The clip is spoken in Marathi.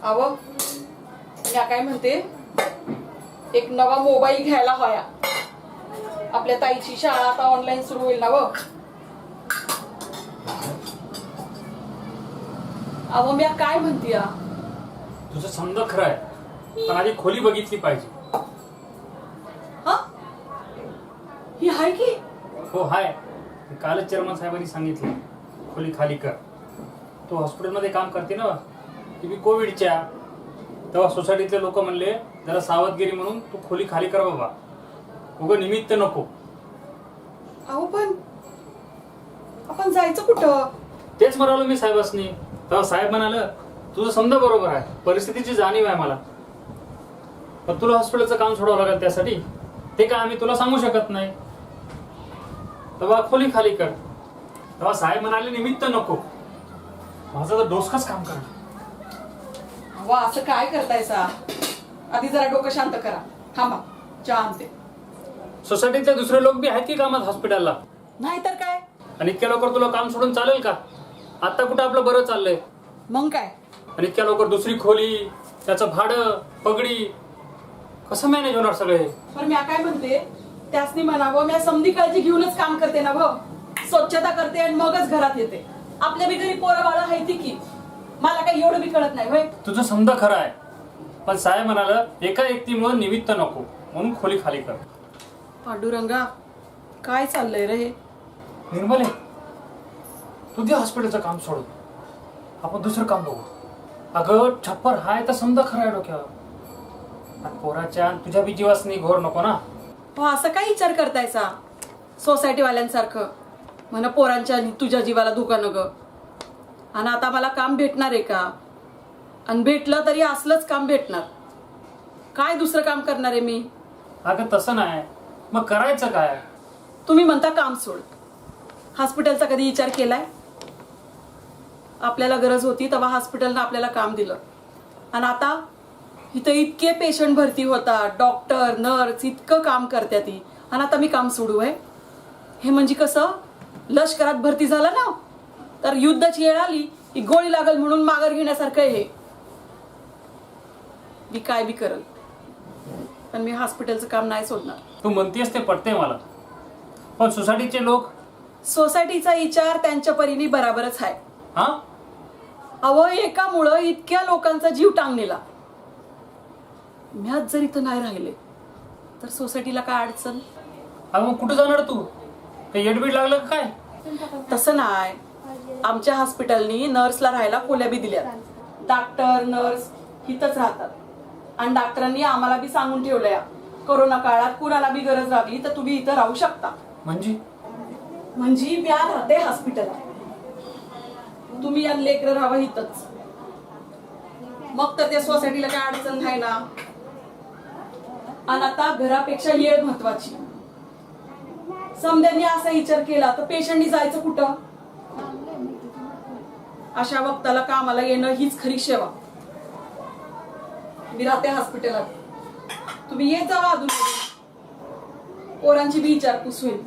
अव या काय म्हणते, एक नवा मोबाईल घ्यायला हवा. आपल्या ताईची शाळा आता ऑनलाईन सुरू होईल ना व. अव मी काय म्हणते, तुझं समजा खरं आहे, पण आधी खोली बघितली पाहिजे. हा ही आहे की? हो हाय. कालच चेअरमन साहेबांनी सांगितलं खोली खाली कर. तो हॉस्पिटलमध्ये काम करते ना, ती बी कोविडच्या. तेव्हा सोसायटीतले लोक म्हणले जरा सावधगिरी म्हणून तू खोली खाली कर बाबा, उगं निमित्त नको. अहो पण आपण जायचं कुठं? तेच म्हणालो मी साहेबांनी. तेव्हा साहेब म्हणाल तुझं समजा बरोबर आहे, परिस्थितीची जाणीव आहे मला, पण तुला हॉस्पिटलचं काम सोडावं लागेल त्यासाठी. ते काय आम्ही तुला सांगू शकत नाही. तेव्हा खोली खाली कर. तेव्हा साहेब म्हणाले निमित्त नको. माझं तर डोसकंच काम कर. अहो असं काय करतायसा? आधी जरा डोकं शांत करा. थांबा, चहा आणते. सोसायटीतले दुसरे लोक बी आहेत की कामात हॉस्पिटलला? नाही तर काय. आणि इतक्या लवकर तुला काम सोडून चालेल का? आता कुठं आपलं बरं चाललंय, मग काय? आणि इतक्या लवकर दुसरी खोली, त्याचं भाडं, पगडी, कसं मॅनेज होणार सगळे? पण मी काय म्हणते, त्यासनी म्हणावं मी समधी काळजी घेऊनच काम करते ना व. स्वच्छता करते आणि मगच घरात येते. आपल्या बी घरी पोरं बाळं हायती की, मला काही एवढं बी कळत नाही होय. तुझं समजा खरं आहे, पण साहेब म्हणाल एका व्यक्तीमुळे निमित्त नको, म्हणून खोली खाली कर. पांडुरंगा, काय चाललंय रे हे? निर्मले, तू दे हॉस्पिटलचं काम सोडून, आपण दुसरं काम बघू. अगं छप्पर हाय तर समजा खरं आहे डोक्यावर, आणि पोराच्या तुझ्या बी जीवासनी घोर नको ना. हो असं काय विचार करतायचा सोसायटी वाल्यांसारखं? म्हण पोरांच्या आणि तुझ्या जीवाला धोका नग. आणि आता मला काम भेटणार आहे का? आणि भेटलं तरी असलंच काम भेटणार. काय दुसरं काम करणार आहे मी? अगं तसं नाही, मग करायचं काय? तुम्ही म्हणता काम सोड. हॉस्पिटलचा कधी विचार केलाय? आपल्याला गरज होती तेव्हा हॉस्पिटलनं आपल्याला काम दिलं, आणि आता इथं इतके पेशंट भरती होतात, डॉक्टर नर्स इतकं काम करतात ती, आणि आता मी काम सोडू आहे? हे म्हणजे कसं, लष्करात भरती झालं ना तर युद्धाची वेळ आली की गोळी लागल म्हणून माघार घेण्यासारखं हे. मी काय बी करल, पण मी हॉस्पिटलचं काम नाही सोडणार. तू म्हणतेस ते पटते मला, पण सोसायटीचे लोक. सोसायटीचा विचार त्यांच्या परीने बराबरच आहे. हा अव एकामुळं इतक्या लोकांचा जीव टांगलेला. म्याच जर इथं नाही राहिले तर सोसायटीला काय अडचण? अगं मग कुठं जाणार तू? काही एडमिट लागलं का काय? तसं नाही. आमच्या हॉस्पिटलनी नर्सला राहायला खोल्या बी दिल्या. डॉक्टर नर्स इथंच राहतात, आणि डॉक्टरांनी आम्हाला बी सांगून ठेवलंय कोरोना काळात कुणाला बी गरज लागली तर तुम्ही इथं राहू शकता. म्हणजे म्या राहते हॉस्पिटलात, तुम्ही या लेकर राहावं इथंच. मग तर त्या सोसायटीला काय अडचण नाही ना. आणि आता घरापेक्षा येळ महत्वाची. समद्यांनी असा विचार केला तर पेशंटनी जायचं कुठं? अशा वक्ताला कामाला येणं हीच खरी सेवा. मी राहते हॉस्पिटलात, तुम्ही येत जावा. अजून पोरांची बी विचारपूस होईल.